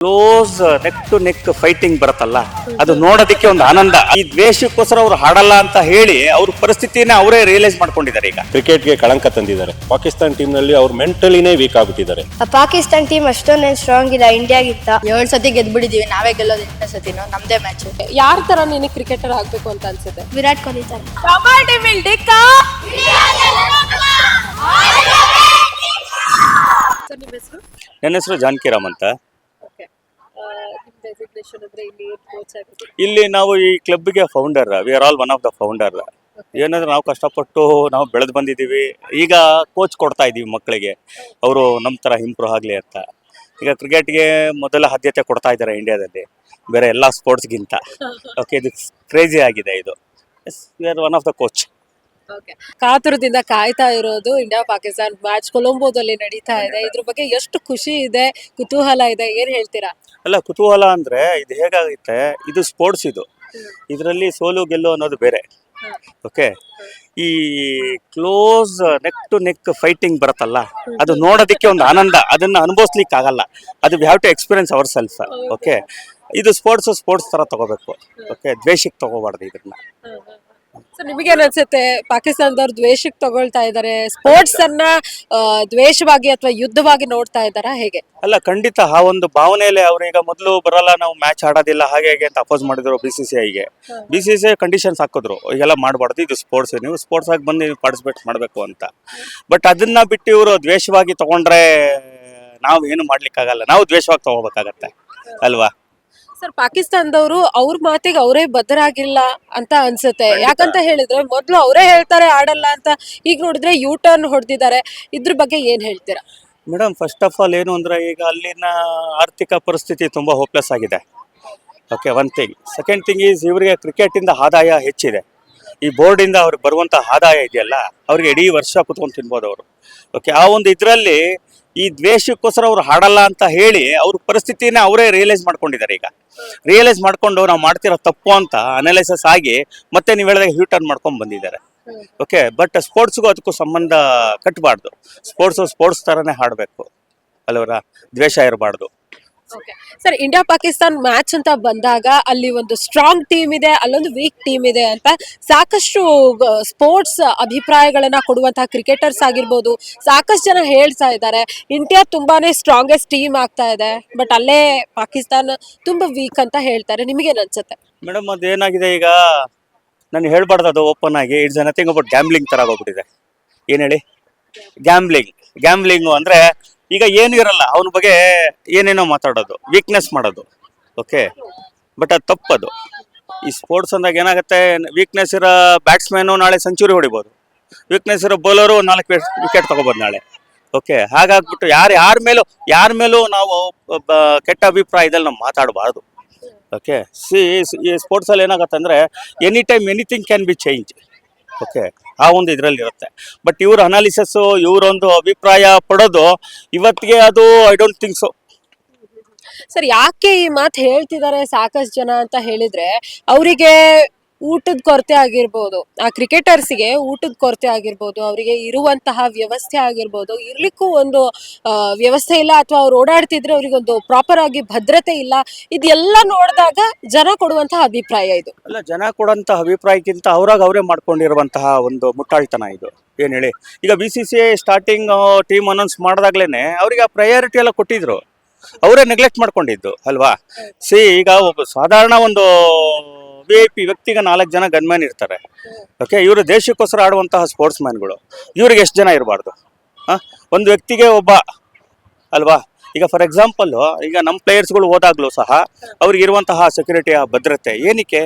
Close neck to neck fighting ಬರುತ್ತಲ್ಲ, ಅದು ನೋಡೋದಕ್ಕೆ ಒಂದು ಆನಂದ. ಈ ದ್ವೇಷಕ್ಕೋಸ್ಕರ ಅವ್ರು ಹಾಡಲ್ಲ ಅಂತ ಹೇಳಿ ಅವ್ರ ಪರಿಸ್ಥಿತಿನ ಅವರೇ ರಿಯಲೈಸ್ ಮಾಡ್ಕೊಂಡಿದ್ದಾರೆ. ಈಗ ಕ್ರಿಕೆಟ್ಗೆ ಕಳಂಕ ತಂದಿದ್ದಾರೆ. ಪಾಕಿಸ್ತಾನ ಟೀಮ್ ನಲ್ಲಿ ಅವ್ರು ಮೆಂಟಲಿನೇ ವೀಕ್ ಆಗ್ಬಿಟ್ಟಿದ್ದಾರೆ. ಪಾಕಿಸ್ತಾನ್ ಟೀಮ್ ಅಷ್ಟೊಂದು ಸ್ಟ್ರಾಂಗ್ ಇಲ್ಲ ಇಂಡಿಯಾಗಿತ್ತ. 7 ಸತಿ ಗೆದ್ಬಿಟ್ಟಿದೀವಿ, ನಾವೇ ಗೆಲ್ಲೋದು 8ನೇ ಸತಿನೋ ನಮ್ದೇ ಮ್ಯಾಚ್. ಯಾರ ತರ ನಿನಗೆ ಕ್ರಿಕೆಟರ್ ಆಗ್ಬೇಕು ಅಂತ ಅನ್ಸುತ್ತೆ? ವಿರಾಟ್ ಕೊಹ್ಲಿ ತರ. ನನ್ನ ಹೆಸರು ಜಾನಕಿರಾಮ್ ಅಂತ. ಇಲ್ಲಿ ನಾವು ಈ ಕ್ಲಬ್ಗೆ founder, we are all one of the founder. ಏನಂದ್ರೆ ನಾವು ಕಷ್ಟಪಟ್ಟು ನಾವು ಬೆಳೆದು ಬಂದಿದ್ದೀವಿ. ಈಗ ಕೋಚ್ ಕೊಡ್ತಾ ಇದ್ದೀವಿ ಮಕ್ಕಳಿಗೆ, ಅವರು ನಮ್ಮ ಥರ ಇಂಪ್ರೂವ್ ಆಗಲಿ ಅಂತ. ಈಗ ಕ್ರಿಕೆಟ್ಗೆ ಮೊದಲ ಆದ್ಯತೆ ಕೊಡ್ತಾ ಇದ್ದಾರೆ ಇಂಡಿಯಾದಲ್ಲಿ, ಬೇರೆ ಎಲ್ಲ ಸ್ಪೋರ್ಟ್ಸ್ಗಿಂತ. ಓಕೆ, ಇದು ಕ್ರೇಜಿ ಆಗಿದೆ ಇದು. Yes, we are one of the coach. ಕಾತುರದಿಂದ ಕಾಯ್ತಾ ಇರೋದು ಇಂಡಿಯಾ ಪಾಕಿಸ್ತಾನ್ ಮ್ಯಾಚ್ ಕೊಲಂಬೋದಲ್ಲಿ ನಡೀತಾ ಇದೆ. ಇದ್ರ ಬಗ್ಗೆ ಎಷ್ಟು ಖುಷಿ ಇದೆ, ಕುತೂಹಲ ಇದೆ, ಏನ್ ಹೇಳ್ತೀರಾ? ಅಲ್ಲ, ಕುತೂಹಲ ಅಂದ್ರೆ ಇದು ಹೇಗಾಗುತ್ತೆ, ಇದು ಸ್ಪೋರ್ಟ್ಸ್. ಇದು ಇದರಲ್ಲಿ ಸೋಲು ಗೆಲ್ಲು ಅನ್ನೋದು ಬೇರೆ. ಓಕೆ, ಈ close neck to neck fighting ಬರುತ್ತಲ್ಲ, ಅದು ನೋಡೋದಕ್ಕೆ ಒಂದು ಆನಂದ. ಅದನ್ನ ಅನುಭವಿಸ್ಲಿಕ್ಕೆ ಆಗಲ್ಲ. ಅದು we have to experience our self. Okay, ಇದು ಸ್ಪೋರ್ಟ್ಸ್ ತರ ತಗೋಬೇಕು. ಓಕೆ, ದ್ವೇಷಕ್ಕೆ ತಗೋಬಾರ್ದು ಇದನ್ನ. ಸೊ ನಿಮಗೇನ್ ಅನ್ಸುತ್ತೆ, ಪಾಕಿಸ್ತಾನದವ್ರು ದ್ವೇಷಕ್ಕೆ ತಗೊಳ್ತಾ ಇದ್ದಾರೆ, ಸ್ಪೋರ್ಟ್ಸ್ ಅನ್ನ ದ್ವೇಷವಾಗಿ ಅಥವಾ ಯುದ್ಧವಾಗಿ ನೋಡ್ತಾ ಇದ್ದಾರಾ, ಹೇಗೆ? ಅಲ್ಲ, ಖಂಡಿತ ಆ ಒಂದು ಭಾವನೆಯಲ್ಲೇ ಅವ್ರೀಗ ಮೊದಲು ಬರಲ್ಲ, ನಾವು ಮ್ಯಾಚ್ ಆಡೋದಿಲ್ಲ ಹಾಗೆ ಹೇಗೆ ಅಂತ ಅಪೋಸ್ ಮಾಡಿದ್ರು BCCIಗೆ. BCCI ಕಂಡೀಷನ್ಸ್ ಹಾಕಿದ್ರು, ಈಗೆಲ್ಲ ಮಾಡಬಾರ್ದು, ಇದು ಸ್ಪೋರ್ಟ್ಸ್, ನೀವು ಸ್ಪೋರ್ಟ್ಸ್ ಆಗಿ ಬಂದು ನೀವು ಪಾರ್ಟಿಸಿಪೇಟ್ ಮಾಡಬೇಕು ಅಂತ. ಬಟ್ ಅದನ್ನ ಬಿಟ್ಟು ಇವರು ದ್ವೇಷವಾಗಿ ತಗೊಂಡ್ರೆ ನಾವು ಏನು ಮಾಡ್ಲಿಕ್ಕಾಗಲ್ಲ, ನಾವು ದ್ವೇಷವಾಗಿ ತಗೋಬೇಕಾಗತ್ತೆ ಅಲ್ವಾ? ಸರ್, ಪಾಕಿಸ್ತಾನದವರು ಅವ್ರ ಮಾತಿಗೆ ಅವರೇ ಬದ್ಧರಾಗಿಲ್ಲ ಅಂತ ಅನ್ಸುತ್ತೆ. ಯಾಕಂತ ಹೇಳಿದ್ರೆ ಮೊದ್ಲು ಅವರೇ ಹೇಳ್ತಾರೆ ಆಡಲ್ಲ ಅಂತ, ಈಗ ನೋಡಿದ್ರೆ ಯೂ ಟರ್ನ್ ಹೊಡೆದಿದ್ದಾರೆ. ಇದ್ರ ಬಗ್ಗೆ ಏನ್ ಹೇಳ್ತೀರಾ? ಮೇಡಮ್, ಫಸ್ಟ್ ಆಫ್ ಆಲ್ ಏನು ಅಂದ್ರೆ, ಈಗ ಅಲ್ಲಿನ ಆರ್ಥಿಕ ಪರಿಸ್ಥಿತಿ ತುಂಬಾ ಹೋಪ್ಲೆಸ್ ಆಗಿದೆ. Okay, one thing. Second thing is, ಇವರಿಗೆ ಕ್ರಿಕೆಟಿಂದ ಆದಾಯ ಹೆಚ್ಚಿದೆ. ಈ ಬೋರ್ಡಿಂದ ಅವ್ರಿಗೆ ಬರುವಂಥ ಆದಾಯ ಇದೆಯಲ್ಲ, ಅವ್ರಿಗೆ ಇಡೀ ವರ್ಷ ಕುತ್ಕೊಂಡು ತಿನ್ಬೋದು ಅವರು. ಓಕೆ, ಆ ಒಂದು ಇದರಲ್ಲಿ ಈ ದ್ವೇಷಕ್ಕೋಸ್ಕರ ಅವ್ರು ಹಾಡಲ್ಲ ಅಂತ ಹೇಳಿ ಅವ್ರ ಪರಿಸ್ಥಿತಿನ ಅವರೇ ರಿಯಲೈಸ್ ಮಾಡ್ಕೊಂಡಿದ್ದಾರೆ. ಈಗ ರಿಯಲೈಸ್ ಮಾಡ್ಕೊಂಡು ನಾವು ಮಾಡ್ತಿರೋ ತಪ್ಪು ಅಂತ ಅನಲೈಸಸ್ ಆಗಿ ಮತ್ತೆ ನೀವು ಹೇಳಿದಾಗ ಯೂ ಟರ್ನ್ ಮಾಡ್ಕೊಂಡು ಬಂದಿದ್ದಾರೆ. ಓಕೆ, ಬಟ್ ಸ್ಪೋರ್ಟ್ಸ್ಗೂ ಅದಕ್ಕೂ ಸಂಬಂಧ ಕಟ್ಟಬಾರ್ದು. ಸ್ಪೋರ್ಟ್ಸ್ ಥರನೇ ಹಾಡಬೇಕು ಅಲ್ವರ, ದ್ವೇಷ ಇರಬಾರ್ದು. ಸರ್, ಇಂಡಿಯಾ ಪಾಕಿಸ್ತಾನ್ ಮ್ಯಾಚ್ ಅಂತ ಬಂದಾಗ ಅಲ್ಲಿ ಒಂದು ಸ್ಟ್ರಾಂಗ್ ಟೀಮ್ ಇದೆ, ಅಲ್ಲೊಂದು ವೀಕ್ ಟೀಮ್ ಇದೆ ಅಂತ ಸಾಕಷ್ಟು ಸ್ಪೋರ್ಟ್ಸ್ ಅಭಿಪ್ರಾಯಗಳನ್ನ ಕೊಡುವಂತಹ ಕ್ರಿಕೆಟರ್ಸ್ ಆಗಿರ್ಬೋದು, ಸಾಕಷ್ಟು ಜನ ಹೇಳ್ತಾ ಇದ್ದಾರೆ ಇಂಡಿಯಾ ತುಂಬಾನೇ ಸ್ಟ್ರಾಂಗೆಸ್ಟ್ ಟೀಮ್ ಆಗ್ತಾ ಇದೆ, ಬಟ್ ಅಲ್ಲೇ ಪಾಕಿಸ್ತಾನ ತುಂಬಾ ವೀಕ್ ಅಂತ ಹೇಳ್ತಾರೆ. ನಿಮಗೇನ್ ಅನ್ಸುತ್ತೆ? ಮೇಡಮ್, ಅದೇನಾಗಿದೆ ಈಗ, ನಾನು ಹೇಳ್ಬಾರ್ದು ಅದು ಓಪನ್ ಆಗಿ. ಇಟ್ಸ್ ನಥಿಂಗ್ ಅಬೌಟ್ ಗ್ಯಾಮ್ಲಿಂಗ್ ತರ ಆಗೋಗ್ಬಿಟ್ಟಿದೆ. ಏನ್ ಹೇಳಿ, ಗ್ಯಾಮ್ಲಿಂಗು ಅಂದ್ರೆ ಈಗ ಏನು ಇರಲ್ಲ, ಅವನ ಬಗ್ಗೆ ಏನೇನೋ ಮಾತಾಡೋದು, ವೀಕ್ನೆಸ್ ಮಾಡೋದು. ಓಕೆ, ಬಟ್ ಅದು ತಪ್ಪದು. ಈ ಸ್ಪೋರ್ಟ್ಸ್ ಅಂದಾಗ ಏನಾಗುತ್ತೆ, ವೀಕ್ನೆಸ್ ಇರೋ ಬ್ಯಾಟ್ಸ್ಮನ್ನು ನಾಳೆ ಸೆಂಚುರಿ ಹೊಡಿಬೋದು, ವೀಕ್ನೆಸ್ ಇರೋ ಬೌಲರು 4 ವಿಕೆಟ್ ತಗೋಬೋದು ನಾಳೆ. ಓಕೆ, ಹಾಗಾಗ್ಬಿಟ್ಟು ಯಾರ ಮೇಲೂ ನಾವು ಕೆಟ್ಟ ಅಭಿಪ್ರಾಯದಲ್ಲಿ ನಾವು ಮಾತಾಡಬಾರ್ದು. ಓಕೆ, ಈ ಸ್ಪೋರ್ಟ್ಸಲ್ಲಿ ಏನಾಗುತ್ತೆ ಅಂದರೆ, any time anything can be change. Okay, ಆ ಒಂದು ಇದರಲ್ಲಿ ಇರುತ್ತೆ. ಬಟ್ ಇವ್ರ ಅನಾಲಿಸಿಸ್ಸು, ಇವರೊಂದು ಅಭಿಪ್ರಾಯ ಪಡೋದು ಇವತ್ತಿಗೆ ಅದು I don't think so. Sir, ಯಾಕೆ ಈ ಮಾತು ಹೇಳ್ತಿದ್ದಾರೆ ಸಾಕಷ್ಟು ಜನ ಅಂತ ಹೇಳಿದ್ರೆ, ಅವರಿಗೆ ಊಟದ ಕೊರತೆ ಆಗಿರ್ಬೋದು, ಆ ಕ್ರಿಕೆಟರ್ಸ್ಗೆ ಊಟದ ಕೊರತೆ ಆಗಿರ್ಬೋದು, ಅವರಿಗೆ ಇರುವಂತಹ ವ್ಯವಸ್ಥೆ ಆಗಿರ್ಬೋದು, ಇರ್ಲಿಕ್ಕೂ ಒಂದು ವ್ಯವಸ್ಥೆ ಇಲ್ಲ, ಅಥವಾ ಅವ್ರು ಓಡಾಡ್ತಿದ್ರೆ ಅವ್ರಿಗೊಂದು ಪ್ರಾಪರ್ ಆಗಿ ಭದ್ರತೆ ಇಲ್ಲ. ಇದೆಲ್ಲ ನೋಡಿದಾಗ ಜನ ಕೊಡುವಂತಹ ಅಭಿಪ್ರಾಯ ಇದು. ಅಲ್ಲ, ಜನ ಕೊಡುವಂತಹ ಅಭಿಪ್ರಾಯಕ್ಕಿಂತ ಅವರೇ ಮಾಡ್ಕೊಂಡಿರುವಂತಹ ಒಂದು ಮುಟ್ಟಾಳ್ತನ ಇದು. ಏನು ಹೇಳಿ, ಈಗ BCCI ಸ್ಟಾರ್ಟಿಂಗ್ ಟೀಮ್ ಅನೌನ್ಸ್ ಮಾಡಿದಾಗ್ಲೇನೆ ಅವರಿಗೆ ಆ ಪ್ರಯಾರಿಟಿ ಎಲ್ಲ ಕೊಟ್ಟಿದ್ರು, ಅವರೇ ನೆಗ್ಲೆಕ್ಟ್ ಮಾಡ್ಕೊಂಡಿದ್ದು ಅಲ್ವಾ? ಈಗ ಒಬ್ಬ ಸಾಧಾರಣ ಒಂದು VIP ವ್ಯಕ್ತಿಗೆ 4 ಜನ ಗನ್ಮ್ಯಾನ್ ಇರ್ತಾರೆ. ಓಕೆ, ಇವರು ದೇಶಕ್ಕೋಸ್ಕರ ಆಡುವಂತಹ ಸ್ಪೋರ್ಟ್ಸ್ ಮ್ಯಾನ್ಗಳು. ಇವ್ರಿಗೆ ಎಷ್ಟು ಜನ ಇರಬಾರ್ದು? ಒಂದು ವ್ಯಕ್ತಿಗೆ ಒಬ್ಬ ಅಲ್ವಾ? ಈಗ ಫಾರ್ ಎಕ್ಸಾಂಪಲ್, ಈಗ ನಮ್ಮ ಪ್ಲೇಯರ್ಸ್ಗಳು ಹೋದಾಗ್ಲೂ ಸಹ ಅವ್ರಿಗೆ ಇರುವಂತಹ ಸೆಕ್ಯೂರಿಟಿಯ ಭದ್ರತೆ ಏನಕ್ಕೆ?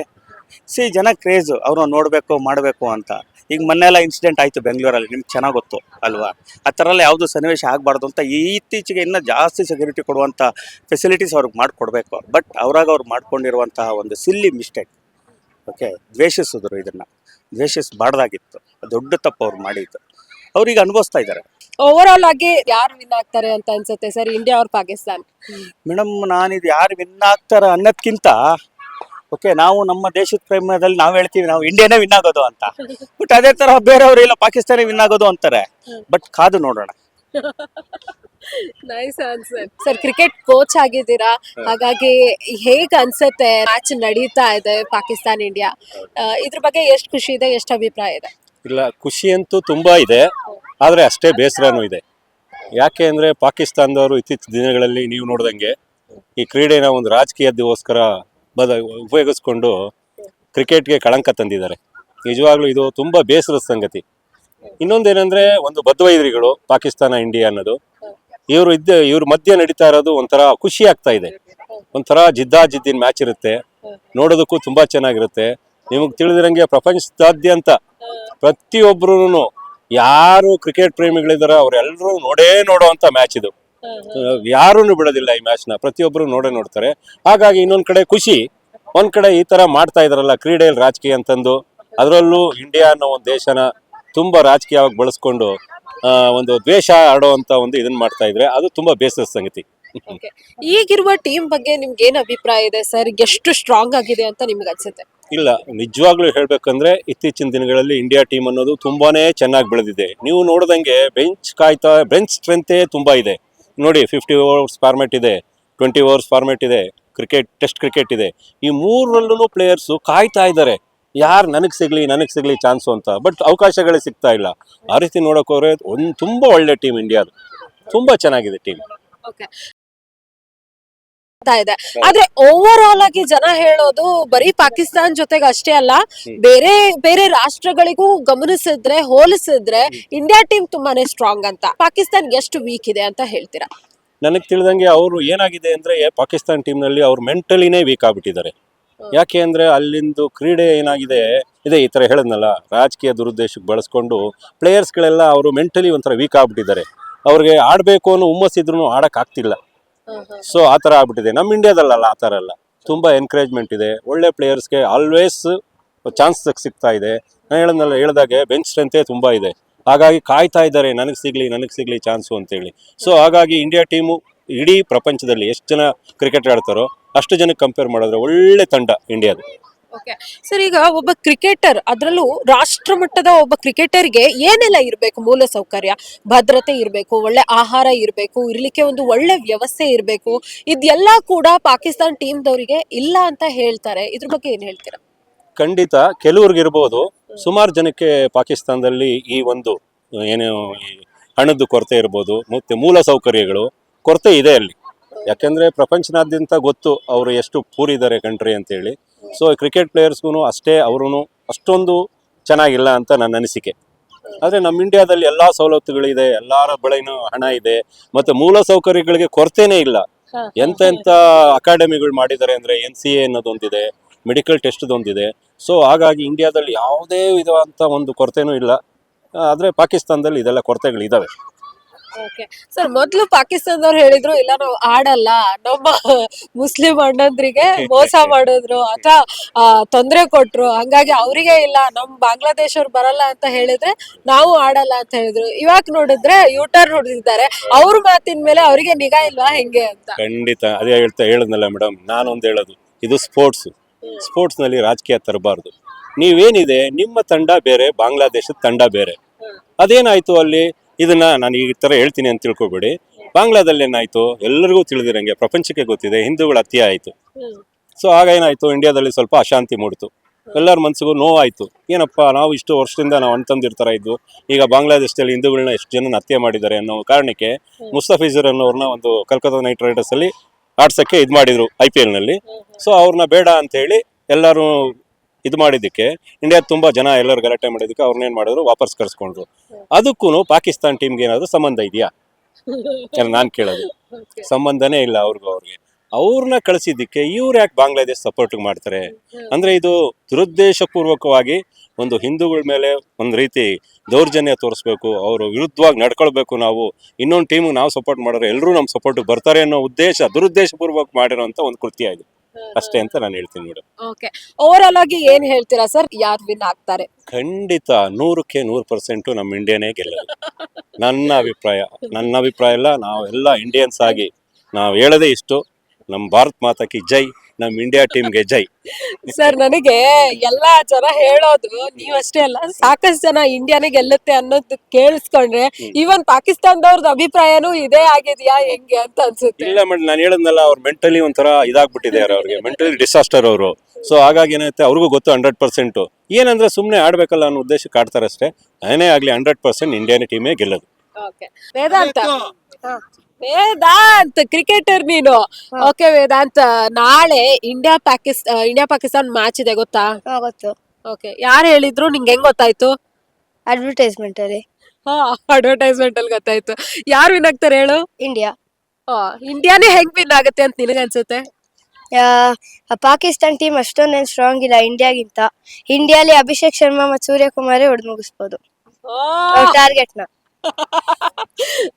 ಜನ ಕ್ರೇಜ್, ಅವ್ರನ್ನ ನೋಡಬೇಕು ಮಾಡಬೇಕು ಅಂತ. ಈಗ ಮೊನ್ನೆಲ್ಲ ಇನ್ಸಿಡೆಂಟ್ ಆಯಿತು ಬೆಂಗಳೂರಲ್ಲಿ, ನಿಮ್ಗೆ ಚೆನ್ನಾಗಿ ಗೊತ್ತು ಅಲ್ವಾ? ಆ ಥರ ಎಲ್ಲ ಯಾವುದು ಸನ್ನಿವೇಶ ಆಗಬಾರ್ದು ಅಂತ ಇತ್ತೀಚೆಗೆ ಇನ್ನೂ ಜಾಸ್ತಿ ಸೆಕ್ಯೂರಿಟಿ ಕೊಡುವಂಥ ಫೆಸಿಲಿಟೀಸ್ ಅವ್ರಿಗೆ ಮಾಡಿಕೊಡ್ಬೇಕು. ಬಟ್ ಅವ್ರು ಮಾಡ್ಕೊಂಡಿರುವಂತಹ ಒಂದು ಸಿಲ್ಲಿ ಮಿಸ್ಟೇಕ್. ಓಕೆ, ದ್ವೇಷಿಸಿದ್ರು, ಇದನ್ನು ದ್ವೇಷಿಸಬಾರ್ದಾಗಿತ್ತು. ದೊಡ್ಡ ತಪ್ಪು ಅವ್ರು ಮಾಡಿದ್ದು, ಅವ್ರಿಗೆ ಅನುಭವಿಸ್ತಾ ಇದ್ದಾರೆ. ಓವರ್ ಆಲ್ ಆಗಿ ಯಾರು ವಿನ್ ಆಗ್ತಾರೆ ಅಂತ ಅನ್ಸುತ್ತೆ ಸರ್, ಇಂಡಿಯಾ ಅವ್ರ ಪಾಕಿಸ್ತಾನ್? ಮೇಡಮ್, ನಾನಿದು ಯಾರು ವಿನ್ ಆಗ್ತಾರೆ ಅನ್ನೋದ್ಕಿಂತ, ಓಕೆ, ನಾವು ನಮ್ಮ ದೇಶದ ಪ್ರೇಮದಲ್ಲಿ ನಾವು ಹೇಳ್ತೀವಿ ನಾವು ಇಂಡಿಯಾನೇ ವಿನ್ ಆಗೋದು ಅಂತ. ಬಟ್ ಅದೇ ತರ ಬೇರೆಯವರು ಇಲ್ಲ ಪಾಕಿಸ್ತಾನ ವಿನ್ ಆಗೋದು ಅಂತಾರೆ. ಬಟ್ ಕಾದು ನೋಡೋಣ. Nice answer. Sir cricket coach ಆಗಿದ್ದೀರಾ, ಹಾಗಾಗಿ ಹೇಗ್ ಅನ್ಸುತ್ತೆ ಮ್ಯಾಚ್ ನಡೀತಾ ಇದೆ ಪಾಕಿಸ್ತಾನ್ ಇಂಡಿಯಾ, ಇದ್ರ ಬಗ್ಗೆ ಎಷ್ಟು ಖುಷಿ ಇದೆ, ಎಷ್ಟು ಅಭಿಪ್ರಾಯ ಇದೆ? ಇಲ್ಲ, ಖುಷಿ ಅಂತೂ ತುಂಬಾ ಇದೆ, ಆದ್ರೆ ಅಷ್ಟೇ ಬೇಸರನೂ ಇದೆ. ಯಾಕೆ ಅಂದ್ರೆ ಪಾಕಿಸ್ತಾನದವರು ಇತ್ತೀಚಿನ ದಿನಗಳಲ್ಲಿ ನೀವು ನೋಡ್ದಂಗೆ ಈ ಕ್ರೀಡೆನ ಒಂದು ರಾಜಕೀಯದಗೋಸ್ಕರ ಉಪಯೋಗಿಸ್ಕೊಂಡು ಕ್ರಿಕೆಟ್ಗೆ ಕಳಂಕ ತಂದಿದ್ದಾರೆ. ನಿಜವಾಗ್ಲೂ ಇದು ತುಂಬಾ ಬೇಸರದ ಸಂಗತಿ. ಇನ್ನೊಂದೇನೆಂದ್ರೆ, ಒಂದು ಬದ್ಧವೈರಿಗಳು ಪಾಕಿಸ್ತಾನ ಇಂಡಿಯಾ ಅನ್ನೋದು, ಇವ್ರ ಮಧ್ಯೆ ನಡೀತಾ ಇರೋದು ಒಂಥರ ಖುಷಿ ಆಗ್ತಾ ಇದೆ. ಒಂಥರ ಜಿದ್ದಿನ ಮ್ಯಾಚ್ ಇರುತ್ತೆ, ನೋಡೋದಕ್ಕೂ ತುಂಬಾ ಚೆನ್ನಾಗಿರುತ್ತೆ. ನಿಮಗೆ ತಿಳಿದಿರಂಗೆ ಪ್ರಪಂಚದಾದ್ಯಂತ ಪ್ರತಿಯೊಬ್ಬರು ಯಾರು ಕ್ರಿಕೆಟ್ ಪ್ರೇಮಿಗಳಿದಾರ ಅವರೆಲ್ಲರೂ ನೋಡುವಂತ ಮ್ಯಾಚ್ ಇದು. ಯಾರೂ ಬಿಡೋದಿಲ್ಲ ಈ ಮ್ಯಾಚ್ನ, ಪ್ರತಿಯೊಬ್ಬರು ನೋಡ್ತಾರೆ. ಹಾಗಾಗಿ ಇನ್ನೊಂದ್ ಕಡೆ ಖುಷಿ, ಒಂದ್ ಕಡೆ ಈ ತರ ಮಾಡ್ತಾ ಇದಾರಲ್ಲ ಕ್ರೀಡೆಯಲ್ಲಿ ರಾಜಕೀಯ ಅಂತಂದು, ಅದರಲ್ಲೂ ಇಂಡಿಯಾ ಅನ್ನೋ ಒಂದು ದೇಶನ ತುಂಬಾ ರಾಜಕೀಯವಾಗಿ ಬಳಸ್ಕೊಂಡು ಒಂದು ದ್ವೇಷ ಆಡೋವಂತ ಒಂದು ಇದನ್ನ ಮಾಡ್ತಾ ಇದ್ರೆ ಅದು ತುಂಬಾ ಬೇಸರದ ಸಂಗತಿ. ಈಗಿರುವ ಟೀಮ್ ಬಗ್ಗೆ ನಿಮ್ಗೆ ಏನ್ ಅಭಿಪ್ರಾಯ ಇದೆ ಸರ್? ಎಷ್ಟು ಸ್ಟ್ರಾಂಗ್ ಆಗಿದೆ ಅಂತ ನಿಮ್ಗೆ ಅನ್ಸುತ್ತೆ? ಇಲ್ಲ, ನಿಜವಾಗ್ಲೂ ಹೇಳ್ಬೇಕಂದ್ರೆ ಇತ್ತೀಚಿನ ದಿನಗಳಲ್ಲಿ ಇಂಡಿಯಾ ಟೀಮ್ ಅನ್ನೋದು ತುಂಬಾನೇ ಚೆನ್ನಾಗಿ ಬೆಳೆದಿದೆ. ನೀವು ನೋಡ್ದಂಗೆ ಬೆಂಚ್ ಸ್ಟ್ರೆಂತೇ ತುಂಬಾ ಇದೆ ನೋಡಿ. 50 ಓವರ್ಸ್ ಫಾರ್ಮೆಟ್ ಇದೆ, 20 ಓವರ್ಸ್ ಫಾರ್ಮೆಟ್ ಇದೆ, ಟೆಸ್ಟ್ ಕ್ರಿಕೆಟ್ ಇದೆ. ಈ ಮೂರರಲ್ಲೂ ಪ್ಲೇಯರ್ಸು ಕಾಯ್ತಾ ಇದ್ದಾರೆ, ಯಾರು ನನಗೆ ಸಿಗ್ಲಿ ಚಾನ್ಸು ಅಂತ. ಬಟ್ ಅವಕಾಶಗಳೇ ಸಿಗ್ತಾ ಇಲ್ಲ. ಆ ರೀತಿ ನೋಡಕ್ ಹೋದ್ರೆ ತುಂಬಾ ಒಳ್ಳೆ ಟೀಮ್ ಇಂಡಿಯಾದು, ತುಂಬಾ ಚೆನ್ನಾಗಿದೆ ಟೀಮ್. ಇದೆ. ಆದ್ರೆ ಓವರ್ ಆಲ್ ಆಗಿ ಜನ ಹೇಳೋದು ಬರೀ ಪಾಕಿಸ್ತಾನ್ ಜೊತೆಗೆ ಅಷ್ಟೇ ಅಲ್ಲ, ಬೇರೆ ಬೇರೆ ರಾಷ್ಟ್ರಗಳಿಗೂ ಹೋಲಿಸಿದ್ರೆ ಇಂಡಿಯಾ ಟೀಮ್ ತುಂಬಾನೇ ಸ್ಟ್ರಾಂಗ್ ಅಂತ. ಪಾಕಿಸ್ತಾನ್ ಎಷ್ಟು ವೀಕ್ ಇದೆ ಅಂತ ಹೇಳ್ತೀರಾ? ನನಗೆ ತಿಳಿದಂಗೆ ಅವರು ಏನಾಗಿದೆ ಅಂದ್ರೆ, ಪಾಕಿಸ್ತಾನ್ ಟೀಮ್ ನಲ್ಲಿ ಅವ್ರು ಮೆಂಟಲಿನೇ ವೀಕ್ ಆಗ್ಬಿಟ್ಟಿದ್ದಾರೆ. ಯಾಕೆ ಅಂದ್ರೆ ಅಲ್ಲಿಂದು ಕ್ರೀಡೆ ಏನಾಗಿದೆ ಇದೆ, ಈ ತರ ಹೇಳದ್ನಲ್ಲ, ರಾಜಕೀಯ ದುರುದ್ದೇಶಕ್ಕೆ ಬಳಸ್ಕೊಂಡು ಪ್ಲೇಯರ್ಸ್ಗಳೆಲ್ಲ ಅವರು ಮೆಂಟಲಿ ಒಂಥರ ವೀಕ್ ಆಗ್ಬಿಟ್ಟಿದ್ದಾರೆ. ಅವ್ರಿಗೆ ಆಡ್ಬೇಕು ಅನ್ನೋ ಹುಮ್ಮಸ್ಸಿದ್ರು ಆಡಕ್ ಆಗ್ತಿಲ್ಲ. ಸೊ ಆ ತರ ಆಗ್ಬಿಟ್ಟಿದೆ. ನಮ್ಮ ಇಂಡಿಯಾದಲ್ಲ ಆ ತರ ಅಲ್ಲ, ತುಂಬಾ ಎನ್ಕರೇಜ್ಮೆಂಟ್ ಇದೆ, ಒಳ್ಳೆ ಪ್ಲೇಯರ್ಸ್ಗೆ ಆಲ್ವೇಸ್ ಚಾನ್ಸ್ ಸಿಗ್ತಾ ಇದೆ. ನಾನು ಹೇಳ್ದಾಗೆ ಬೆಂಚ್ ಸ್ಟ್ರೆಂತೇ ತುಂಬಾ ಇದೆ. ಹಾಗಾಗಿ ಕಾಯ್ತಾ ಇದ್ದಾರೆ, ನನಗೆ ಸಿಗ್ಲಿ ಚಾನ್ಸು ಅಂತೇಳಿ. ಸೊ ಹಾಗಾಗಿ ಇಂಡಿಯಾ ಟೀಮು ಇಡೀ ಪ್ರಪಂಚದಲ್ಲಿ ಎಷ್ಟು ಜನ ಕ್ರಿಕೆಟ್ ಆಡ್ತಾರೋ ಅಷ್ಟು ಜನಕ್ಕೆ ಕಂಪೇರ್ ಮಾಡಿದ್ರೆ ಒಳ್ಳೆ ತಂಡ ಇಂಡಿಯಾದ. ಸರ್, ಈಗ ಒಬ್ಬ ಕ್ರಿಕೆಟರ್, ಅದರಲ್ಲೂ ರಾಷ್ಟ್ರ ಮಟ್ಟದ ಒಬ್ಬ ಕ್ರಿಕೆಟರ್ಗೆ ಏನೆಲ್ಲ ಇರಬೇಕು? ಮೂಲ ಸೌಕರ್ಯ, ಭದ್ರತೆ ಇರಬೇಕು, ಒಳ್ಳೆ ಆಹಾರ ಇರಬೇಕು, ಇರ್ಲಿಕ್ಕೆ ಒಂದು ಒಳ್ಳೆ ವ್ಯವಸ್ಥೆ ಇರಬೇಕು. ಇದೆಲ್ಲ ಕೂಡ ಪಾಕಿಸ್ತಾನ್ ಟೀಮ್ದವರಿಗೆ ಇಲ್ಲ ಅಂತ ಹೇಳ್ತಾರೆ. ಇದ್ರ ಬಗ್ಗೆ ಏನ್ ಹೇಳ್ತೀರಾ? ಖಂಡಿತ ಕೆಲವ್ರಿಗೆ ಇರ್ಬೋದು, ಸುಮಾರು ಜನಕ್ಕೆ ಪಾಕಿಸ್ತಾನದಲ್ಲಿ ಈ ಒಂದು ಏನು ಈ ಹಣದ ಕೊರತೆ ಇರ್ಬೋದು, ಮತ್ತೆ ಮೂಲ ಸೌಕರ್ಯಗಳು ಕೊರತೆ ಇದೆ ಅಲ್ಲಿ. ಯಾಕೆಂದ್ರೆ ಪ್ರಪಂಚದಾದ್ಯಂತ ಗೊತ್ತು ಅವರು ಎಷ್ಟು ಪೂರಿದ್ದಾರೆ ಕಂಟ್ರಿ ಅಂತೇಳಿ. ಸೊ ಕ್ರಿಕೆಟ್ ಪ್ಲೇಯರ್ಸ್ಗೂ ಅಷ್ಟೇ, ಅವರು ಅಷ್ಟೊಂದು ಚೆನ್ನಾಗಿಲ್ಲ ಅಂತ ನನ್ನ ಅನಿಸಿಕೆ. ಆದರೆ ನಮ್ಮ ಇಂಡಿಯಾದಲ್ಲಿ ಎಲ್ಲ ಸವಲತ್ತುಗಳಿದೆ, ಎಲ್ಲರ ಬಳಿನೂ ಹಣ ಇದೆ, ಮತ್ತು ಮೂಲ ಸೌಕರ್ಯಗಳಿಗೆ ಕೊರತೆನೇ ಇಲ್ಲ. ಎಂತೆಂಥ ಅಕಾಡೆಮಿಗಳು ಮಾಡಿದ್ದಾರೆ ಅಂದರೆ, NCA ಅನ್ನೋದೊಂದಿದೆ, ಮೆಡಿಕಲ್ ಟೆಸ್ಟ್ದೊಂದಿದೆ. ಸೊ ಹಾಗಾಗಿ ಇಂಡಿಯಾದಲ್ಲಿ ಯಾವುದೇ ವಿಧವಾದಂಥ ಒಂದು ಕೊರತೆನೂ ಇಲ್ಲ. ಆದರೆ ಪಾಕಿಸ್ತಾನದಲ್ಲಿ ಇದೆಲ್ಲ ಕೊರತೆಗಳಿದ್ದಾವೆ. ಸರ್, ಮೊದ್ಲು ಪಾಕಿಸ್ತಾನದವ್ರು ಹೇಳಿದ್ರು, ಇಲ್ಲ ನಾವು ಆಡಲ್ಲ, ನಮ್ಮ ಮುಸ್ಲಿಂ ಅಣ್ಣಂದ್ರಿಗೆ ಮೋಸ ಮಾಡಿದ್ರು ಅಥವಾ ತೊಂದರೆ ಕೊಟ್ರು, ಹಂಗಾಗಿ ಅವರಿಗೆ ಇಲ್ಲ, ನಮ್ ಬಾಂಗ್ಲಾದೇಶವ್ರು ಬರಲ್ಲ ಅಂತ ಹೇಳಿದ್ರೆ ನಾವು ಆಡಲ್ಲ ಅಂತ ಹೇಳಿದ್ರು. ಇವಾಗ ನೋಡಿದ್ರೆ ಯೂಟರ್ನ್ ಹೊಡೆದಿದ್ದಾರೆ. ಅವ್ರ ಮಾತಿನ ಮೇಲೆ ಅವರಿಗೆ ನಿಗಾ ಇಲ್ವಾ ಹೆಂಗೆ ಅಂತ? ಖಂಡಿತ ಅದೇ ಹೇಳದ್ನಲ್ಲ ಮೇಡಮ್, ನಾನೊಂದು ಹೇಳೋದು, ಇದು ಸ್ಪೋರ್ಟ್ಸ್ ನಲ್ಲಿ ರಾಜಕೀಯ ತರಬಾರ್ದು. ನೀವೇನಿದೆ, ನಿಮ್ಮ ತಂಡ ಬೇರೆ, ಬಾಂಗ್ಲಾದೇಶದ ತಂಡ ಬೇರೆ. ಅದೇನಾಯ್ತು ಅಲ್ಲಿ, ಇದನ್ನ ನಾನು ಈ ತರ ಹೇಳ್ತೀನಿ ಅಂತ ತಿಳ್ಕೊಬೇಡಿ. ಬಾಂಗ್ಲಾದಲ್ಲಿ ಏನಾಯ್ತು ಎಲ್ಲರಿಗೂ ತಿಳಿದಿರಂಗೆ, ಪ್ರಪಂಚಕ್ಕೆ ಗೊತ್ತಿದೆ, ಹಿಂದೂಗಳ ಹತ್ಯೆ ಆಯ್ತು. ಸೊ ಆಗ ಏನಾಯ್ತು, ಇಂಡಿಯಾದಲ್ಲಿ ಸ್ವಲ್ಪ ಅಶಾಂತಿ ಮೂಡಿತು, ಎಲ್ಲರ ಮನಸ್ಸಿಗೂ ನೋವಾಯ್ತು. ಏನಪ್ಪಾ, ನಾವು ಇಷ್ಟು ವರ್ಷದಿಂದ ನಾವು ಅಣ್ತಂದಿರ್ತಾರ ಇದ್ವು, ಈಗ ಬಾಂಗ್ಲಾದೇಶದಲ್ಲಿ ಹಿಂದೂಗಳನ್ನ ಎಷ್ಟು ಜನ ಹತ್ಯೆ ಮಾಡಿದ್ದಾರೆ ಅನ್ನೋ ಕಾರಣಕ್ಕೆ ಮುಸ್ತಫಿಜುರ್ ಅನ್ನೋರ್ನ ಒಂದು ಕಲ್ಕತ್ತಾ ನೈಟ್ ರೈಡರ್ಸ್ ಅಲ್ಲಿ ಆಡ್ಸಕ್ಕೆ ಇದು ಮಾಡಿದ್ರು IPL ನಲ್ಲಿ. ಸೊ ಅವ್ರನ್ನ ಬೇಡ ಅಂತ ಹೇಳಿ ಎಲ್ಲರೂ ಇದು ಮಾಡಿದ್ದಕ್ಕೆ ಇಂಡಿಯಾ ತುಂಬಾ ಜನ ಎಲ್ಲರೂ ಗಲಾಟೆ ಮಾಡಿದ್ದಕ್ಕೆ ಅವ್ರನ್ನೇನ್ ಮಾಡಿದ್ರು, ವಾಪಸ್ ಕರ್ಸ್ಕೊಂಡ್ರು. ಅದಕ್ಕೂ ಪಾಕಿಸ್ತಾನ್ ಟೀಮ್ಗೆ ಏನಾದ್ರು ಸಂಬಂಧ ಇದೆಯಾ? ನಾನ್ ಕೇಳೋದು, ಸಂಬಂಧನೇ ಇಲ್ಲ ಅವ್ರಿಗೆ. ಅವ್ರನ್ನ ಕಳಿಸಿದ್ದಕ್ಕೆ ಇವ್ರು ಯಾಕೆ ಬಾಂಗ್ಲಾದೇಶ್ ಸಪೋರ್ಟ್ ಮಾಡ್ತಾರೆ ಅಂದ್ರೆ, ಇದು ದುರುದ್ದೇಶಪೂರ್ವಕವಾಗಿ ಒಂದು ಹಿಂದೂಗಳ ಮೇಲೆ ಒಂದು ರೀತಿ ದೌರ್ಜನ್ಯ ತೋರಿಸ್ಬೇಕು, ಅವರು ವಿರುದ್ಧವಾಗಿ ನಡ್ಕೊಳ್ಬೇಕು. ನಾವು ಇನ್ನೊಂದು ಟೀಮ್ ನಾವು ಸಪೋರ್ಟ್ ಮಾಡಿದ್ರೆ ಎಲ್ಲರೂ ನಮ್ಮ ಸಪೋರ್ಟ್ ಬರ್ತಾರೆ ಅನ್ನೋ ದುರುದ್ದೇಶಪೂರ್ವಕ ಮಾಡಿರೋಂಥ ಒಂದು ಕೃತ್ಯ ಇದು ಅಷ್ಟೇ ಅಂತ ನಾನು ಹೇಳ್ತೀನಿ ಮೇಡಮ್. ಓವರ್ ಆಲ್ ಆಗಿ ಏನ್ ಹೇಳ್ತೀರಾ ಸರ್, ಯಾರು ವಿನ್ ಆಗ್ತಾರೆ? ಖಂಡಿತ 100ಕ್ಕೆ 100% ನಮ್ಮ ಇಂಡಿಯಾನೇ ಗೆಲ್ಲೋದು. ನನ್ನ ಅಭಿಪ್ರಾಯ ಎಲ್ಲ, ನಾವು ಎಲ್ಲ ಇಂಡಿಯನ್ಸ್ ಆಗಿ ನಾವು ಹೇಳೋದೇ ಇಷ್ಟು, ನಮ್ಮ ಭಾರತ್ ಮಾತಾ ಕಿ ಜೈ, ನಮ್ಮ ಇಂಡಿಯಾ ಟೀಮ್ಗೆ ಜೈ. ಸರ್ ನನಗೆ ಎಲ್ಲಾ ಜನ ಹೇಳೋದು ನೀವಷ್ಟೇ ಅಲ್ಲ ಸಾಕಷ್ಟು ಜನ ಇಂಡಿಯಾನೇ ಗೆಲ್ಲುತ್ತೆ ಅನ್ನೋದು ಕೇಳಿಸ್ಕೊಂಡ್ರೆ ಈವನ್ ಪಾಕಿಸ್ತಾನದವ್ರದ್ದು ಅಭಿಪ್ರಾಯನೂ ಇದೇ ಆಗಿದ್ಯಾ ಹೆಂಗೆ ಅಂತ ಅನ್ಸುತ್ತೆ. ಇಲ್ಲ ಮೇಡಮ್, ನಾನು ಹೇಳದ್ನಲ್ಲ, ಅವ್ರು ಮೆಂಟಲಿ ಒಂಥರ ಇದಾಗ್ಬಿಟ್ಟಿದ್ದಾರೆ, ಅವ್ರಿಗೆ ಮೆಂಟಲಿ ಡಿಸಾಸ್ಟರ್ ಅವರು. ಸೊ ಹಾಗಾಗಿ ಏನಾಗುತ್ತೆ, ಅವ್ರಿಗೂ ಗೊತ್ತು 100%. ಏನಂದ್ರೆ ಸುಮ್ಮನೆ ಆಡ್ಬೇಕಲ್ಲ ಅನ್ನೋ ಉದ್ದೇಶಕ್ಕೆ ಆಡ್ತಾರೆ ಅಷ್ಟೇ. ಏನೇ ಆಗ್ಲಿ 100% ಇಂಡಿಯನ್ ಟೀಮೇ ಗೆಲ್ಲೋದು. ಓಕೆ ವೇದಾಂತ, ವೇದಾಂತ್ ಕ್ರಿಕೆಟರ್ ನೀನು. ಓಕೆ ವೇದಾಂತ್, ನಾಳೆ ಇಂಡಿಯಾ ಪಾಕಿಸ್ತಾನ್ ಮ್ಯಾಚ್ ಇದೆ ಗೊತ್ತಾ? ಗೊತ್ತು. ಓಕೆ, ಯಾರು ಹೇಳಿದ್ರು ನಿಂಗೆ ಹೆಂಗ್ ಗೊತ್ತಾಯ್ತು? ಅಡ್ವರ್ಟೈಸ್ಮೆಂಟ್ ಅಲ್ಲಿ. ಅಡ್ವರ್ಟೈಸ್ಮೆಂಟ್ ಅಲ್ಲಿ ಗೊತ್ತಾಯ್ತು. ಯಾರು ವಿನ್ ಆಗ್ತಾರೆ ಹೇಳು? ಇಂಡಿಯಾ. ಇಂಡಿಯಾನೇ ಹೆಂಗ್ ವಿನ್ ಆಗುತ್ತೆ ಅಂತ ನಿನಗೆ ಅನ್ಸುತ್ತೆ? ಪಾಕಿಸ್ತಾನ್ ಟೀಮ್ ಅಷ್ಟೊಂದೇನು ಸ್ಟ್ರಾಂಗ್ ಇಲ್ಲ ಇಂಡಿಯಾಗಿಂತ. ಇಂಡಿಯಾಲಿ ಅಭಿಷೇಕ್ ಶರ್ಮಾ ಮತ್ತು ಸೂರ್ಯಕುಮಾರೇ ಹೊಡೆದು ಮುಗಿಸ್ಬೋದು ಟಾರ್ಗೆಟ್ ನ.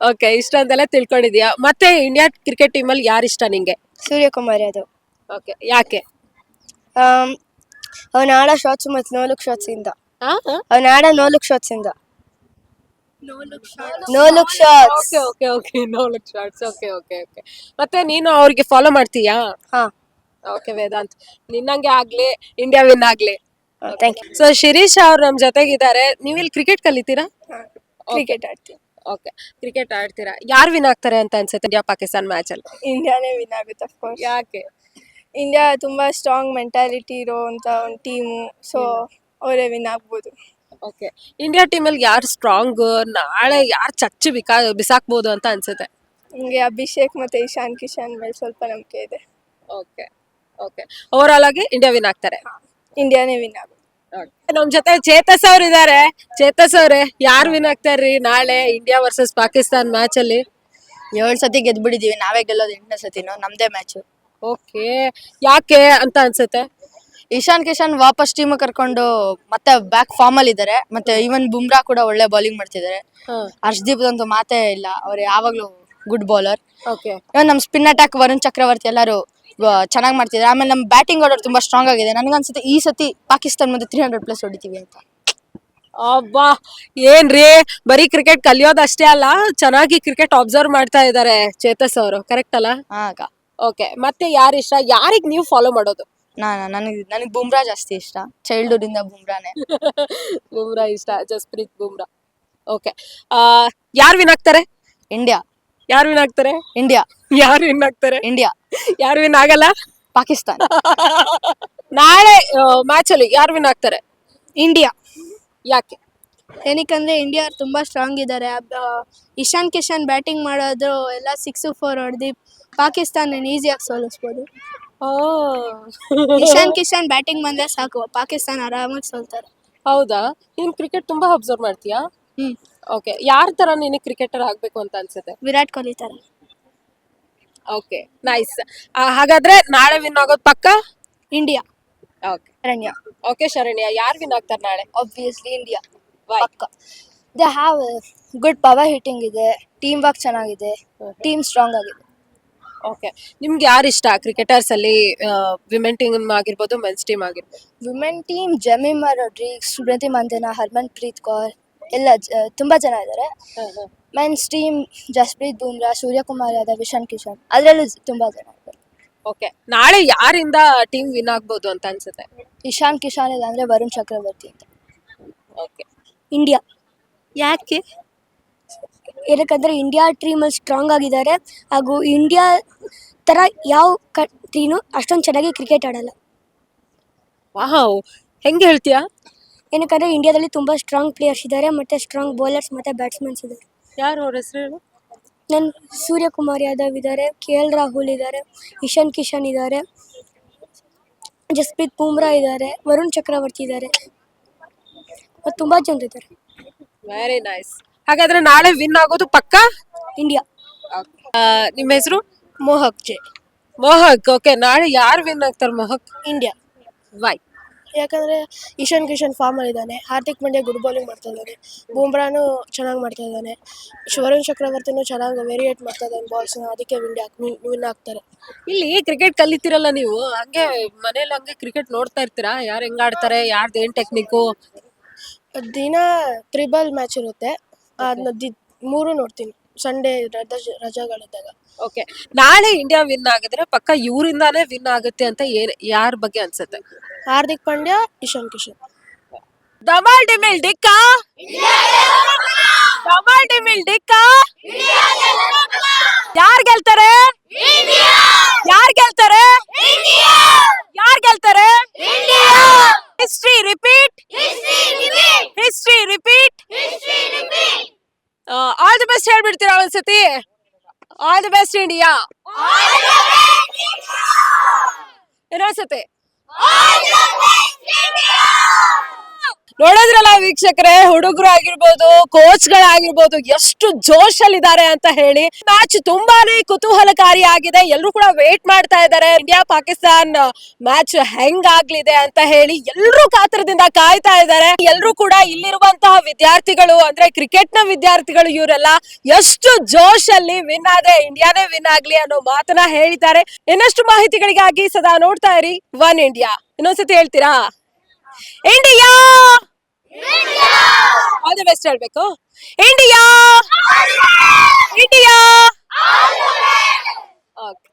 ಓಕೆ, ಇಷ್ಟೊಂದೆಲ್ಲ ತಿಳ್ಕೊಂಡಿದ್ಯಾ. ಮತ್ತೆ ಇಂಡಿಯಾ ಕ್ರಿಕೆಟ್ ಟೀಮ್ ಅಲ್ಲಿ ಯಾರು ಇಷ್ಟ ನಿಂಗೆ? ಸೂರ್ಯಕುಮಾರ್ ಯಾದವ್. ಓಕೆ, ಯಾಕೆ? ಅವನ ಆಡೋ ಶಾಟ್ಸ್ ಮತ್ತು ನೋ ಲುಕ್ ಶಾಟ್ಸ್ ಇಂದ. ಅವನ ಆಡೋ ನೋ ಲುಕ್ ಶಾಟ್ಸ್ ಇಂದ. No look shots. Okay okay okay, no look shots. Okay okay okay. ಮತ್ತೆ ನೀನು ಅವ್ರಿಗೆ ಫಾಲೋ ಮಾಡ್ತೀಯಾ? ಹಾ. ಓಕೆ ವೇದಾಂತ್, ನಿನ್ನಂಗೆ ಆಗ್ಲಿ, ಇಂಡಿಯಾ ವಿನ್ ಆಗ್ಲಿ. Thank you. ಸೊ ಶಿರೀಶ್ ಅವ್ರು ನಮ್ ಜೊತೆಗಿದ್ದಾರೆ. ನೀವಿಲ್ಲಿ ಕ್ರಿಕೆಟ್ ಕಲಿತೀರಾ? ಕ್ರಿಕೆಟ್ ಆಡ್ತೀವಿ. ಓಕೆ, ಕ್ರಿಕೆಟ್ ಆಡ್ತೀರಾ. ಯಾರು ವಿನ್ ಆಗ್ತಾರೆ ಅಂತ ಅನ್ಸುತ್ತೆ ಇಂಡಿಯಾ ಪಾಕಿಸ್ತಾನ್ ಮ್ಯಾಚ್ ಅಲ್ಲಿ? ಇಂಡಿಯಾನೇ ವಿನ್ ಆಗುತ್ತೆ ಅಫ್ಕೋರ್ಸ್. ಯಾಕೆ? ಇಂಡಿಯಾ ತುಂಬಾ ಸ್ಟ್ರಾಂಗ್ ಮೆಂಟಾಲಿಟಿ ಇರೋಂತ ಒಂದು ಟೀಮು, ಸೊ ಅವರೇ ವಿನ್ ಆಗ್ಬೋದು. ಓಕೆ, ಇಂಡಿಯಾ ಟೀಮ್ ಅಲ್ಲಿ ಯಾರು ಸ್ಟ್ರಾಂಗ್, ನಾಳೆ ಯಾರು ಚಚ್ಚಿ ಬಿಸಾಕ್ಬೋದು ಅಂತ ಅನ್ಸುತ್ತೆ? ನಿಮಗೆ ಅಭಿಷೇಕ್ ಮತ್ತೆ ಇಶಾನ್ ಕಿಶನ್ ಮೇಲೆ ಸ್ವಲ್ಪ ನಂಬಿಕೆ ಇದೆ. ಓಕೆ ಓಕೆ, ಓವರ್ ಆಲ್ ಆಗಿ ಇಂಡಿಯಾ ವಿನ್ ಆಗ್ತಾರೆ. ಇಂಡಿಯಾನೇ ವಿನ್ ಆಗುತ್ತೆ. ನಮ್ ಜೊತೆ ಚೇತಸ್ ಅವ್ರು ಇದಾರೆ. ಚೇತಸ್ ಅವ್ರೆ, ಯಾರು ವಿನ್ ಆಗ್ತಾರ್ರಿ ನಾಳೆ ಇಂಡಿಯಾ ವರ್ಸಸ್ ಪಾಕಿಸ್ತಾನ್ ಮ್ಯಾಚ್ ಅಲ್ಲಿ? 7 ಸತಿ ಗೆದ್ಬಿಟ್ಟಿದೀವಿ, ನಾವೇ ಗೆಲ್ಲೋದು 8ನೇ ಸತಿನೋ, ನಮ್ದೇ ಮ್ಯಾಚ್. ಓಕೆ, ಯಾಕೆ ಅಂತ ಅನ್ಸುತ್ತೆ? ಇಶಾನ್ ಕಿಶನ್ ವಾಪಸ್ ಟೀಮ್ ಕರ್ಕೊಂಡು ಮತ್ತೆ ಬ್ಯಾಕ್ ಫಾರ್ಮ್ ಅಲ್ಲಿ ಇದಾರೆ. ಮತ್ತೆ ಈವನ್ ಬುಮ್ರಾ ಕೂಡ ಒಳ್ಳೆ ಬೌಲಿಂಗ್ ಮಾಡ್ತಿದ್ದಾರೆ. ಹರ್ಷದೀಪ್ ಅಂತೂ ಮಾತೇ ಇಲ್ಲ, ಅವ್ರು ಯಾವಾಗ್ಲೂ ಗುಡ್ ಬೌಲರ್. ಓಕೆ, ನಮ್ ಸ್ಪಿನ್ ಅಟ್ಯಾಕ್ ವರುಣ್ ಚಕ್ರವರ್ತಿ ಎಲ್ಲರೂ ಚೆನ್ನಾಗಿ ಮಾಡ್ತಿದ್ದಾರೆ. ಆಮೇಲೆ ನಮ್ ಬ್ಯಾಟಿಂಗ್ ಆರ್ಡರ್ ತುಂಬಾ ಸ್ಟ್ರಾಂಗ್ ಆಗಿದೆ. ನನ್ಗನ್ಸುತ್ತೆ ಈ ಸತಿ ಪಾಕಿಸ್ತಾನ್ ಮುಂದೆ 300+ ಹೊಡಿತೀವಿ ಅಂತ. ಅಬ್ಬಾ, ಏನ್ರಿ ಬರೀ ಕ್ರಿಕೆಟ್ ಕಲಿಯೋದಷ್ಟೇ ಅಲ್ಲ, ಚೆನ್ನಾಗಿ ಕ್ರಿಕೆಟ್ ಅಬ್ಸರ್ವ್ ಮಾಡ್ತಾ ಇದ್ದಾರೆ ಚೇತಸ್ ಅವರು, ಕರೆಕ್ಟ್ ಅಲ್ಲ? ಆಗ ಓಕೆ, ಮತ್ತೆ ಯಾರು ಇಷ್ಟ? ಯಾರಿಗ್ ನೀವು ಫಾಲೋ ಮಾಡೋದು? ನನಗೆ ಬುಮ್ರಾ ಜಾಸ್ತಿ ಇಷ್ಟ. ಚೈಲ್ಡ್ಹುಡ್ ಇಂದ ಬುಮ್ರಾನೇ. ಬುಮ್ರಾ ಇಷ್ಟ, ಜಸ್ಪ್ರೀತ್ ಬುಮ್ರಾ. ಓಕೆ, ಯಾರು ವಿನ್ ಆಗ್ತಾರೆ? ಇಂಡಿಯಾ. ಯಾರು ವಿನ್ ಆಗ್ತಾರೆ? ಇಂಡಿಯಾ. ಯಾರು ವಿನ್ ಆಗ್ತಾರೆ? ಇಂಡಿಯಾ. ಯಾರು ವಿನ್ ಆಗಲ್ಲ? ಪಾಕಿಸ್ತಾನ್. ನಾಳೆ ಮ್ಯಾಚ್ ಅಲ್ಲಿ ಯಾರು ವಿನ್ ಆಗ್ತಾರೆ? ಇಂಡಿಯಾ. ಯಾಕೆ? ಏನಕ್ಕಂದ್ರೆ ಇಂಡಿಯಾ ತುಂಬಾ ಸ್ಟ್ರಾಂಗ್ ಇದ್ದಾರೆ. ಇಶಾನ್ ಕಿಶನ್ ಬ್ಯಾಟಿಂಗ್ ಮಾಡೋದು ಎಲ್ಲ 6-4 ಹೊಡೆದು ಪಾಕಿಸ್ತಾನ ಈಸಿಯಾಗಿ ಸೋಲಿಸ್ಬೋದು. ಇಶಾನ್ ಕಿಶನ್ ಬ್ಯಾಟಿಂಗ್ ಬಂದ್ರೆ ಸಾಕು, ಪಾಕಿಸ್ತಾನ ಆರಾಮಾಗಿ ಸೋಲ್ತಾರೆ. ಹೌದಾ? ನೀನ್ ಕ್ರಿಕೆಟ್ ತುಂಬಾ ಅಬ್ಸರ್ವ್ ಮಾಡ್ತೀಯಾ? ಓಕೆ, ಯಾರ ತರ ನೀನು ಕ್ರಿಕೆಟರ್ ಆಗ್ಬೇಕು ಅಂತ ಅನ್ಸುತ್ತೆ? ವಿರಾಟ್ ಕೊಹ್ಲಿ ತರ. Okay, nice. ಹಾಗಾದ್ರೆ ನಾಳೆ ವಿನ್ ಆಗೋದು ಪಕ್ಕ? India. Okay Sharanya. Okay Sharanya, ಯಾರು ವಿನ್ ಆಗ್ತಾರೆ ನಾಳೆ? Obviously India. Why? ಪಕ್ಕ. They have good power hitting ಇದೆ, ಟೀಮ್ ವರ್ಕ್ ಚೆನ್ನಾಗಿದೆ, ಟೀಮ್ ಸ್ಟ್ರಾಂಗ್ ಆಗಿದೆ. ಓಕೆ, ನಿಮ್ಗೆ ಯಾರು ಇಷ್ಟ ಕ್ರಿಕೆಟರ್ಸ್ ಅಲ್ಲಿ? ವಿಮೆನ್ ಟೀಮ್ ಆಗಿರ್ಬೋದು, ಮೆನ್ಸ್ ಟೀಮ್ ಆಗಿರ್ಬೋದು. ವಿಮೆನ್ ಟೀಮ್ ಜಮೀಮಾ ರೊಡ್ರಿಗ್ಸ್, ಸ್ಮೃತಿ ಮಂದನಾ, ಹರ್ಮನ್ ಪ್ರೀತ್ ಕೌರ್ ಎಲ್ಲ ತುಂಬಾ ಜನ ಇದ್ದಾರೆ. ಮೆನ್ಸ್ ಟೀಮ್ ಜಸ್ಪ್ರೀತ್ ಬುಮ್ರಾ, ಸೂರ್ಯಕುಮಾರ್ ಯಾದವ್, ಇಶಾನ್ ಕಿಶನ್, ಅದರಲ್ಲೂ ತುಂಬಾ ಜನ ಇದ್ದಾರೆ. ಓಕೆ, ನಾಳೆ ಯಾರಿಂದ ಟೀಮ್ ವಿನ್ ಆಗ್ಬೋದು ಅಂತ ಅನ್ಸುತ್ತೆ? ಇಶಾನ್ ಕಿಶನ್ ಇಲ್ಲ ಅಂದ್ರೆ ವರುಣ್ ಚಕ್ರವರ್ತಿ ಅಂತ. Okay, India. ಯಾಕೆ? ಏನಕ್ಕಂದ್ರೆ ಇಂಡಿಯಾ ಟೀಮಲ್ಲಿ ಸ್ಟ್ರಾಂಗ್ ಆಗಿದ್ದಾರೆ, ಹಾಗೂ ಇಂಡಿಯಾ ಥರ ಯಾವ ಕಂಟ್ರಿನೂ ಅಷ್ಟೊಂದು ಚೆನ್ನಾಗಿ ಕ್ರಿಕೆಟ್ ಆಡಲ್ಲ. ವಾವ್, ಹೆಂಗೆ ಹೇಳ್ತೀಯಾ? ಏನಕ್ಕಂದ್ರೆ ಇಂಡಿಯಾದಲ್ಲಿ ತುಂಬ ಸ್ಟ್ರಾಂಗ್ ಪ್ಲೇಯರ್ಸ್ ಇದ್ದಾರೆ, ಮತ್ತು ಸ್ಟ್ರಾಂಗ್ ಬೌಲರ್ಸ್ ಮತ್ತು ಬ್ಯಾಟ್ಸ್ಮನ್ಸ್ ಇದ್ದಾರೆ. ಯಾರು ಅವ್ರ ಹೆಸರು ಹೇಳು? ಸೂರ್ಯಕುಮಾರ್ ಯಾದವ್ ಇದ್ದಾರೆ, KL ರಾಹುಲ್ ಇದ್ದಾರೆ, ಇಶಾನ್ ಕಿಶನ್ ಇದ್ದಾರೆ, ಜಸ್ಪ್ರೀತ್ ಬುಮ್ರಾ ಇದ್ದಾರೆ, ವರುಣ್ ಚಕ್ರವರ್ತಿ ಇದ್ದಾರೆ, ಮತ್ತು ತುಂಬ ಜನರಿದ್ದಾರೆ. Very nice. ಹಾಗಾದ್ರೆ ನಾಳೆ ವಿನ್ ಆಗೋದು ಪಕ್ಕ? ಇಂಡಿಯಾ. ನಿಮ್ಮ ಹೆಸರು? ಮೋಹಕ್ ಜೆ. ಮೋಹಕ್. ಓಕೆ, ನಾಳೆ ಯಾರು ವಿನ್ ಆಗ್ತಾರೆ ಮೋಹಕ್? ಇಂಡಿಯಾ. ವೈ? ಯಾಕಂದರೆ ಇಶಾನ್ ಕಿಶನ್ ಫಾರ್ಮಲ್ಲಿ ಇದ್ದಾನೆ, ಹಾರ್ದಿಕ್ ಪಾಂಡ್ಯ ಗುಡ್ ಬೌಲಿಂಗ್ ಮಾಡ್ತಾ ಇದ್ದಾನೆ, ಬುಮ್ರಾನು ಚೆನ್ನಾಗಿ ಮಾಡ್ತಾ ಇದ್ದಾನೆ, ವರುಣ್ ಚಕ್ರವರ್ತಿನೂ ಚೆನ್ನಾಗಿ ವೇರಿಯೇಟ್ ಮಾಡ್ತಾ ಇದ್ದಾನೆ ಬಾಲ್ಸ್ನ, ಅದಕ್ಕೆ ವಿನ್ ಆಗ್ತಾರೆ. ಇಲ್ಲಿ ಕ್ರಿಕೆಟ್ ಕಲಿತಿರಲ್ಲ ನೀವು, ಹಂಗೆ ಮನೇಲಿ ಹಂಗೆ ಕ್ರಿಕೆಟ್ ನೋಡ್ತಾ ಇರ್ತೀರಾ? ಯಾರು ಹೆಂಗ್ ಆಡ್ತಾರೆ, ಯಾರ್ದು ಏನ್ ಟೆಕ್ನಿಕ್ಕು? ದಿನ ತ್ರಿಬಲ್ ಮ್ಯಾಚ್ ಇರುತ್ತೆ, ಅದನ್ನ 3 ನೋಡ್ತೀನಿ ಸಂಡೇ ರಜಾಗಳಿದ್ದಾಗ. ಓಕೆ, ನಾಳೆ ಇಂಡಿಯಾ ವಿನ್ ಆಗಿದ್ರೆ ಪಕ್ಕ ಇವರಿಂದಾನೇ ವಿನ್ ಆಗುತ್ತೆ ಅಂತ ಯಾರ ಬಗ್ಗೆ ಅನ್ಸುತ್ತೆ? ಹಾರ್ದಿಕ್ ಪಾಂಡ್ಯ, ಇಶಾನ್ ಕಿಶನ್. ಡಮಾಲ್ ಡಿಮಿಲ್ ಡಿಕ್ಕ, ಡಮಾಲ್ ಡಿಮಿಲ್ ಡಿಕ್ಕ. ಯಾರ್ ಗೆಲ್ತಾರೆ? ಯಾರ್ ಗೆಲ್ತಾರೆ? ಯಾರ್ ಗೆಲ್ತಾರೆ? History repeat, history repeat. All the best ಹೇಳ್ಬಿಡ್ತೀರಾ ಒಂದ್ಸತಿ? All the best India. ಇನ್ನೊಂದ್ಸತಿ ನೋಡಿದ್ರಲ್ಲ ವೀಕ್ಷಕರೇ, ಹುಡುಗರು ಆಗಿರ್ಬೋದು, ಕೋಚ್ಗಳಾಗಿರ್ಬೋದು, ಎಷ್ಟು ಜೋಶ್ ಅಲ್ಲಿ ಇದ್ದಾರೆ ಅಂತ ಹೇಳಿ. ಮ್ಯಾಚ್ ತುಂಬಾನೇ ಕುತೂಹಲಕಾರಿ ಆಗಿದೆ. ಎಲ್ಲರೂ ಕೂಡ ವೇಟ್ ಮಾಡ್ತಾ ಇದ್ದಾರೆ ಇಂಡಿಯಾ ಪಾಕಿಸ್ತಾನ್ ಮ್ಯಾಚ್ ಹೆಂಗಾಗ್ಲಿದೆ ಅಂತ ಹೇಳಿ. ಎಲ್ಲರೂ ಕಾತರದಿಂದ ಕಾಯ್ತಾ ಇದ್ದಾರೆ. ಎಲ್ಲರೂ ಕೂಡ ಇಲ್ಲಿರುವಂತಹ ವಿದ್ಯಾರ್ಥಿಗಳು, ಅಂದ್ರೆ ಕ್ರಿಕೆಟ್ ನ ವಿದ್ಯಾರ್ಥಿಗಳು, ಇವರೆಲ್ಲ ಎಷ್ಟು ಜೋಶ್ ಅಲ್ಲಿ ವಿನ್ ಆದ್ರೆ ಇಂಡಿಯಾನೇ ವಿನ್ ಆಗ್ಲಿ ಅನ್ನೋ ಮಾತನ್ನ ಹೇಳಿದ್ದಾರೆ. ಇನ್ನಷ್ಟು ಮಾಹಿತಿಗಳಿಗಾಗಿ ಸದಾ ನೋಡ್ತಾ ಇರಿ ಒನ್ ಇಂಡಿಯಾ. ಇನ್ನೊಂದ್ಸತಿ ಹೇಳ್ತೀರಾ? ಇಂಡಿಯಾ ಆಲ್ ದಿ ಬೆಸ್ಟ್ ಹೇಳ್ಬೇಕು. India, India. ಓಕೆ.